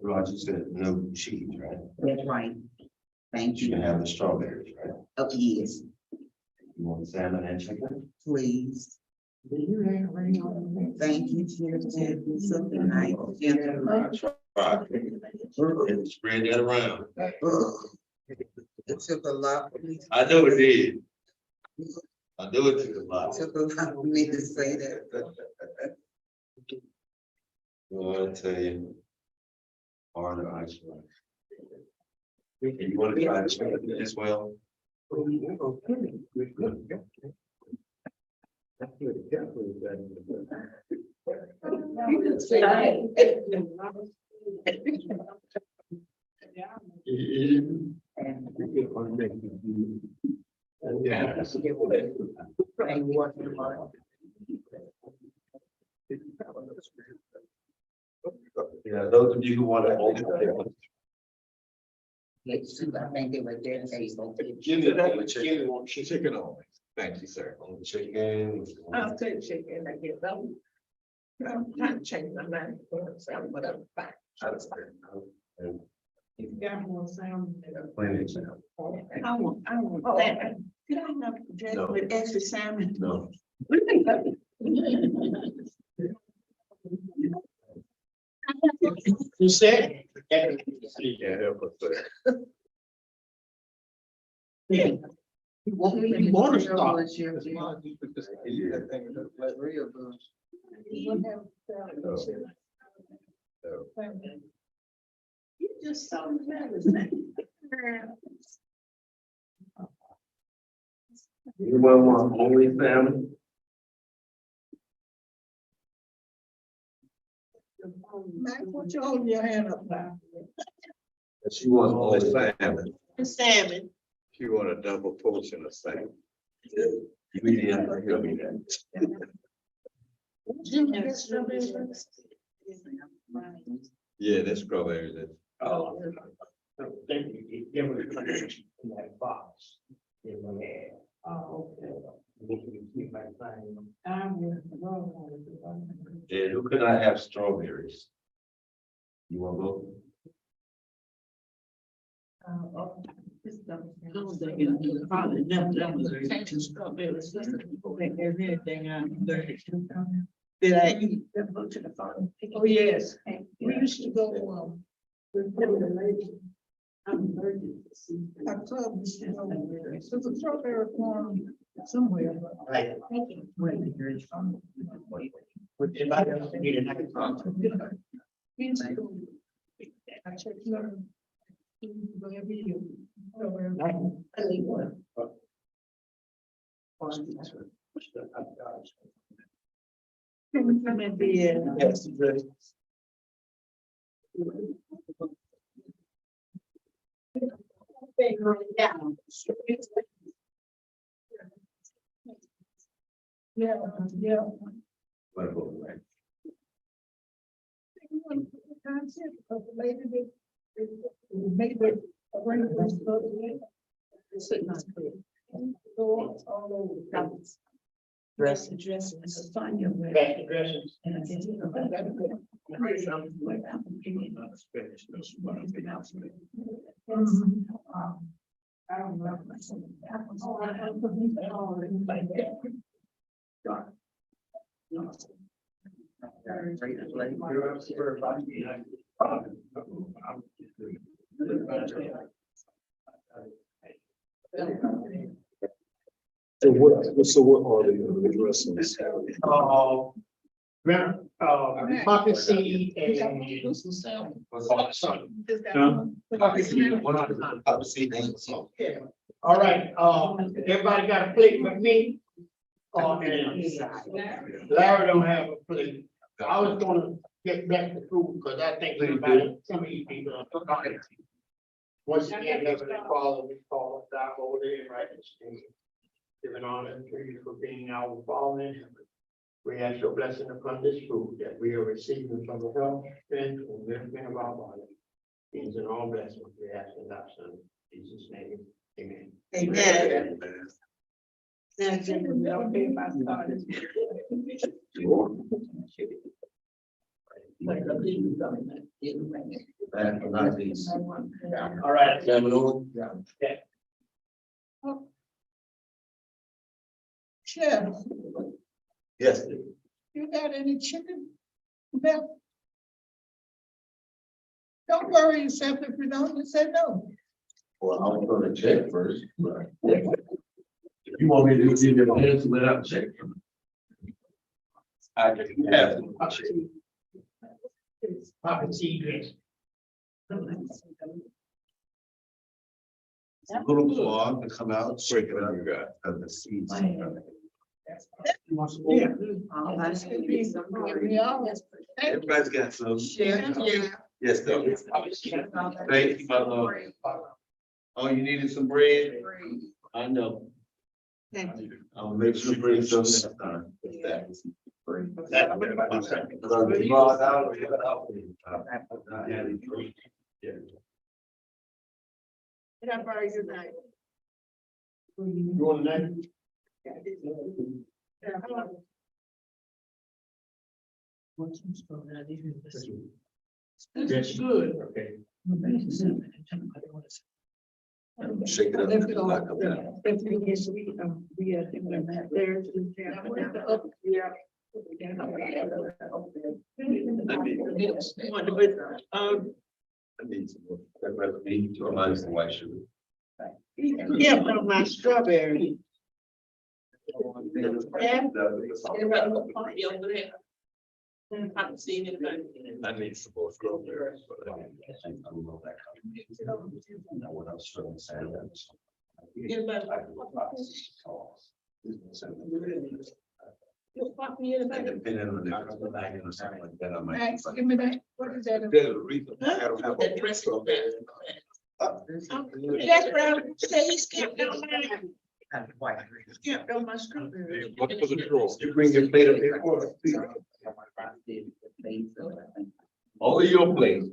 Roger said no cheese, right? That's right. Thank You you. can have the strawberries, right? Oh, yes, You want salmon and chicken? please. Thank you, Jim. Something nice. Right. And spread that around. It took a lot for me. I know it did. I know it took a lot. It took a lot for me to say that. Well, I tell you. Harder ice cream. You want to try this as well? Yeah, those of you who want to hold it. Let's see, I think they were there. Chicken only. Thank you, sir. On the chicken. I'll take chicken, I get them. I'm trying to change my mind, but I'm fine. You got more sound. Plenty of salmon. I want salmon. Could I have dress No. with extra salmon? No. You said? Yeah, help us there. You want to stop. You just saw the salmon. Anyone want only salmon? Max, what you holding your hand up now? She wants only salmon. Salmon. You want a double portion of salmon. You didn't tell me that. Yeah, that's strawberries. Oh. Then you give her in that box. Oh, okay. And who could I have strawberries? You want both? Probably never done taking strawberries. Everything I'm allergic to. Did I eat? Go to the farm. Oh, yes. We used to go, I'm allergic to seafood. our club used to go, there's a strawberry farm somewhere. Right. Would anybody else need a next one? We used to go. I checked it out. We used to go every year. Strawberry farm. I need one. Yes, good. Yeah, yeah. What about, right? Concept of the lady that made the arrangements for the way. Go all over the place. Dress, and so find your way. Back to dressings. And I said, you know, that's good. I don't know. So what are the addresses? Poppy seed and. Poppy seed. All right, everybody got a plate with me? And Larry don't have a plate. I was gonna get back to food, because I think everybody, some of these people are talking. Once again, Heavenly Father, we call thy holy and righteous name. Giving honor to you for being our Father in heaven. We ask your blessing upon this food that we are receiving from the health, strength, and movement of our body. These and all blessings we ask in thy son, Jesus' name, amen. Amen. Now, Jim, don't be my started. And not these. All right. Chef, Yes. you got any chicken left? Don't worry yourself if you don't, just say no. Well, I'm gonna check first. If you want me to give you an answer without checking. I can have. Poppy seed dress. Little clog to come out, shake it up, and the seeds. Yeah. Everybody's got some. Yeah. Yes, though. Thank you, my love. Oh, you needed some bread? I know. I'll make sure to bring some next time. Have a very good night. You want to know? That's good. Okay. Shake it up. Like a bit. I need some more. That might be to remind some white sugar. Yeah, from my strawberry. I need some more strawberries. But I don't know that. Know what else from the sandwich. Depending on the bag or something like that, I might. Max, give me that, what is that? There's a reason I don't have a strawberry. That's right, say he skipped on mine. Skipped on my strawberry. What was the draw? You bring your plate up here for us. Only your plate.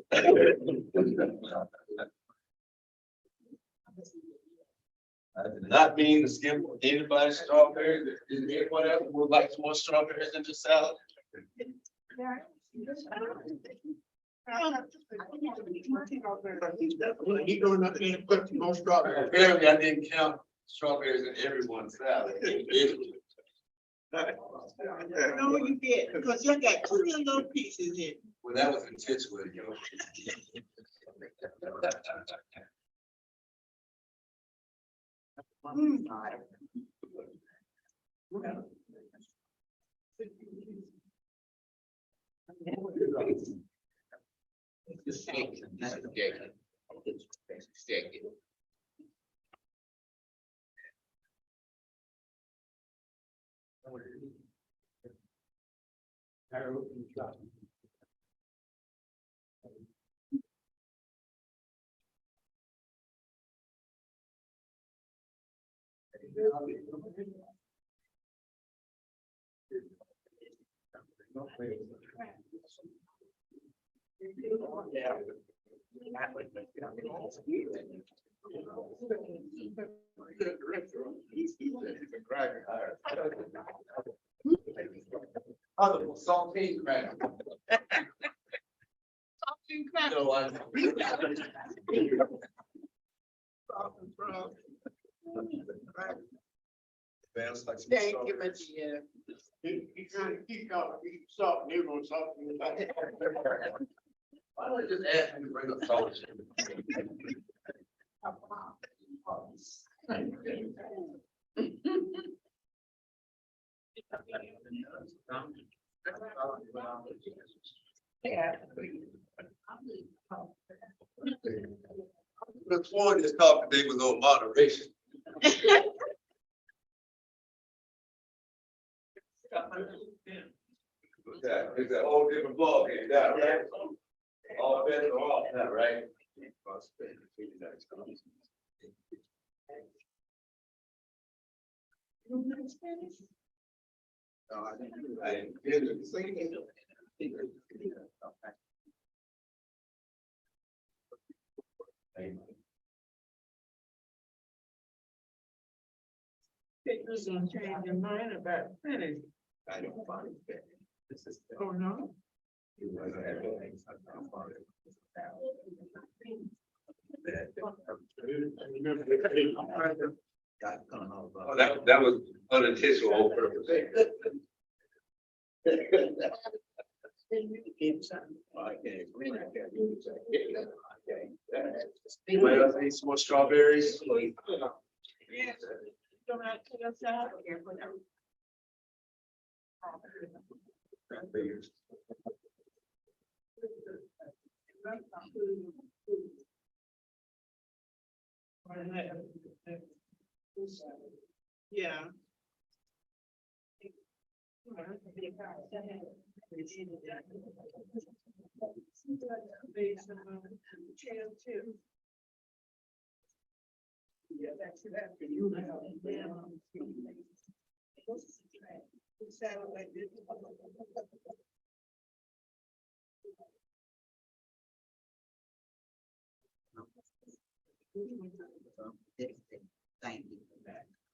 I did not mean to skip anybody's strawberries. Is anyone else would like some more strawberries in the salad? He going up there and put some more strawberry. Apparently, I didn't count strawberries in everyone's salad. No, you did, because you got 2 little pieces in. Well, that was intentional, you know. Other saltine cracker. No, I. Thank you, my dear. He trying to keep y'all, keep something, you know, something. Why don't I just ask him to bring up salt? Look forward to this talk today was on moderation. It's a whole different ballgame, that, right? All bets are off now, right? No, I didn't. You're gonna change your mind about finish. I don't find it. This is. Oh, no? Oh, that was unintentional on purpose. Anybody else need some more strawberries? Yeah. Don't have to go south or whatever. Yeah. Yeah, that's that for you now. Thank you. Thank you. Thank you.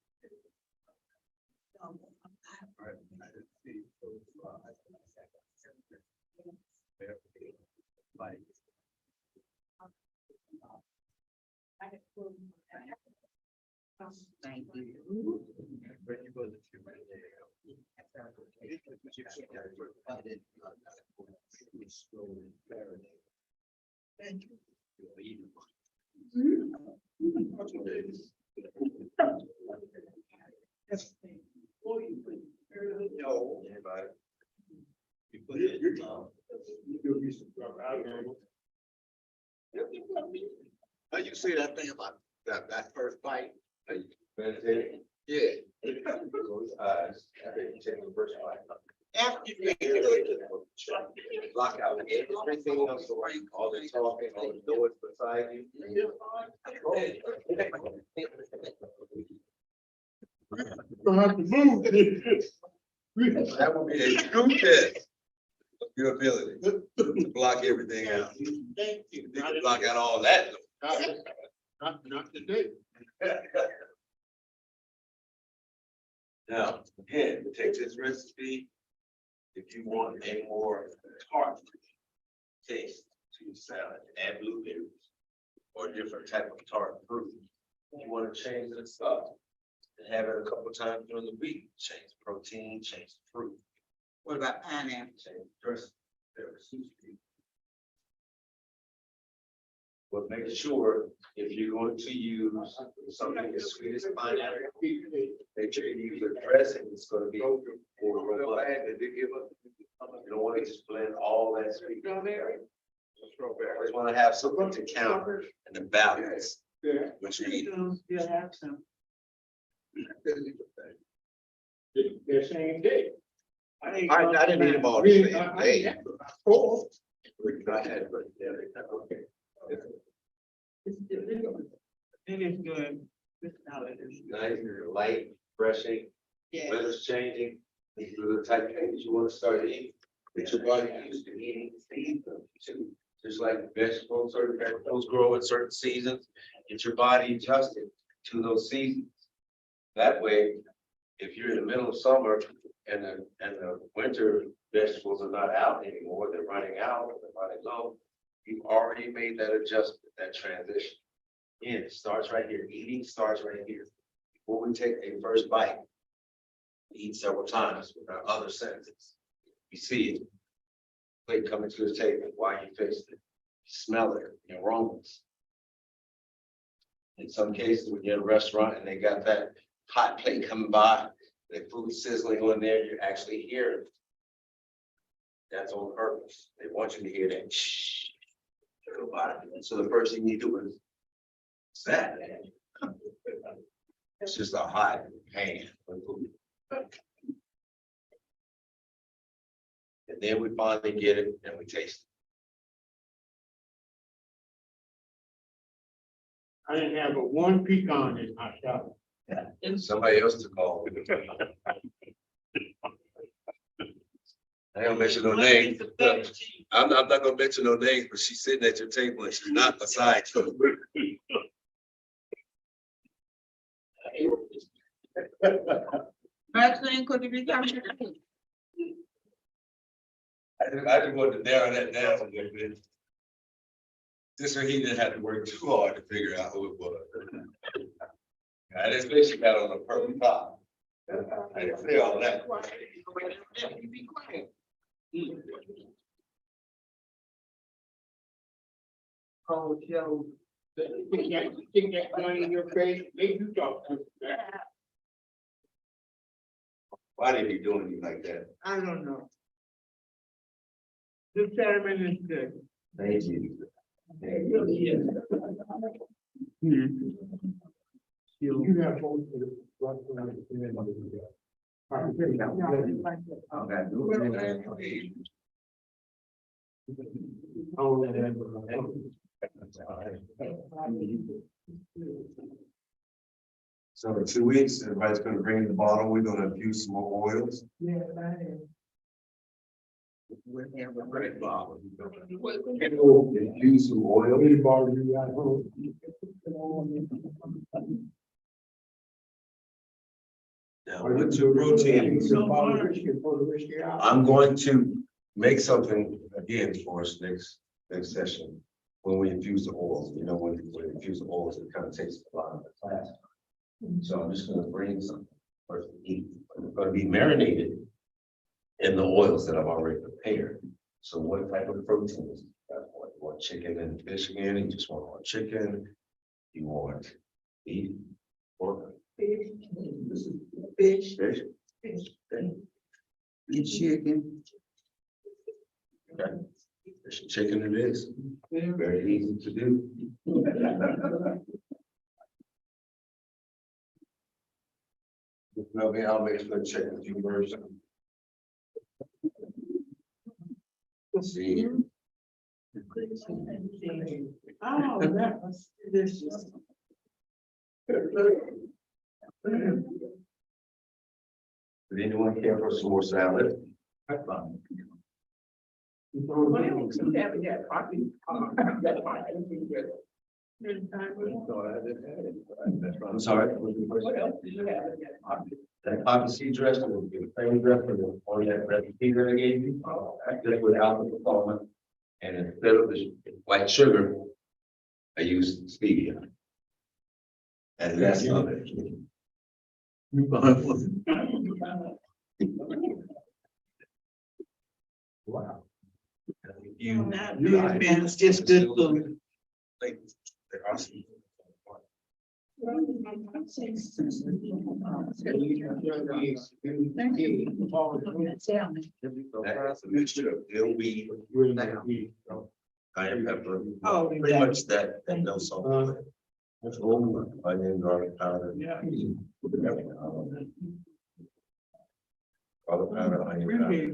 No, anybody. You put it in. How you say that thing about that first bite? How you meditating? Yeah. Take the first bite. After you block out everything else, all the talking, all the noise beside you. Don't have to move. That would be a true test of your ability to block everything out. Thank You you. can block out all that. Not today. Now, again, take this recipe. If you want a more tart taste to your salad, add blueberries or different type of tart fruit. If you want to change the stuff and have it a couple times during the week, change the protein, change the fruit, What about pineapple? change the dressing. But make sure if you're going to use something as sweet as pineapple, make sure you use a dressing that's going to be more robust. You don't want to just blend all that sweet. Strawberry. You just want to have something to counter and the balance. Which you eat. Still have some. The same day. I didn't eat them all the same day. Oh. I had, but yeah, okay. It is good. This salad is good. Nice, light, refreshing, Yeah. weather's changing. These are the type of things you want to start eating. Get your body used to eating. Just like vegetables, certain vegetables grow in certain seasons. Get your body adjusted to those seasons. That way, if you're in the middle of summer and the winter vegetables are not out anymore, they're running out, they're running low. You've already made that adjustment, that transition. Again, it starts right here. Eating starts right here. Before we take a first bite, eat several times with our other senses. You see it. Plate coming to the table, why you face it, smell it, your aromas. In some cases, when you're in a restaurant and they got that hot plate coming by, the food sizzling on there, you're actually hearing. That's on purpose. They want you to hear that. Shh. So the first thing you do is that. It's just a hot pan. And then we finally get it and we taste I didn't have but one pecan in my shop. it. Somebody else took all. I don't mention no names. I'm not gonna mention no names, but she's sitting at your table and she's not beside you. Maxine, could you be down? I just wanted to narrow that down a little bit. This way he didn't have to work too hard to figure out who it was. I didn't think she got on a purple top. I didn't say all that. Oh, Joe. Think that money in your face, make you talk. Why did he doing you like that? I don't know. The chairman is good. Thank you. You have both of them. So in 2 weeks, everybody's gonna bring in the bottle, we're gonna infuse some more oils. Yeah, that is. Right, bottle. Infuse some oil. Now, with your routine, I'm going to make something again for us next session. When we infuse the oils, you know, when we infuse the oils, it kind of takes a lot of the class. So I'm just gonna bring something first to eat. It's gonna be marinated in the oils that I've already prepared. So what type of protein is it? You want chicken and fish again? You just want chicken? You want beef, pork? Fish. Fish? And chicken. Okay. Fish and chicken it is. Very easy to do. Maybe I'll make sure to check with you first. Let's see. Oh, that was delicious. Would anyone care for some more salad? That's fine. Well, you have that coffee. I'm sorry. What else did you have in that coffee? That poppy seed dressing will be the same dressing or that recipe that I gave you. Just without the component. And instead of the white sugar, I use stevia. And that's of it. Wow. You. It's just good food. Like, they're awesome. That's a mixture of dill weed, cayenne pepper, Oh, pretty much that no salt. That's all, onion, garlic powder. Yeah. Garlic powder, onion powder.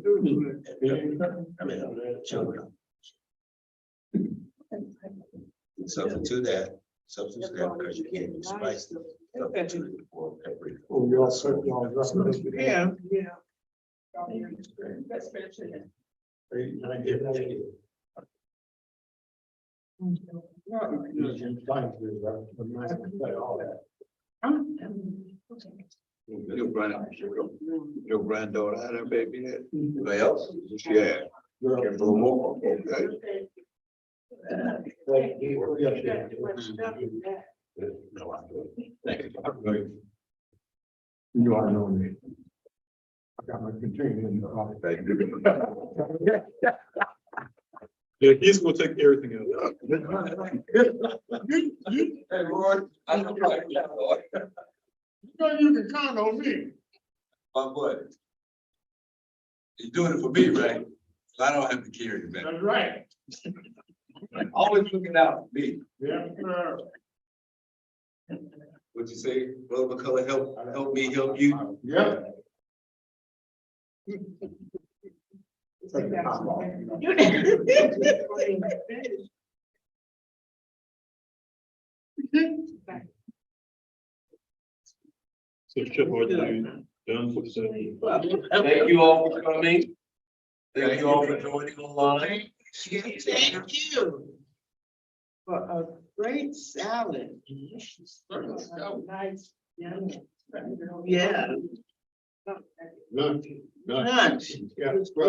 and pepper. I mean, chili. Something to that, something to that, because you can't do spicy. Or peppery. Oh, you all set, you all dressed up. Yeah. Let's finish it. Your granddaughter had her baby yet? Anybody else? Yeah. Care for a little more? Okay. No, I'm good. Thank you. You are known. I'm gonna continue in the office. Yeah, he's gonna take everything else. Hey, Roy, I know like that, Lord. You know you can count on me. My boy. You're doing it for me, right? So I don't have to carry you back. That's right. Always looking out for me. Yeah, sir. What you say, Brother McCullough, help me, help you? Yeah. Take the top off. So Chip, are you done for the day? Thank you all for coming. Thank you all for joining online. Thank you. For a great salad. Nice. Yeah, Lunch. lunch. Yeah.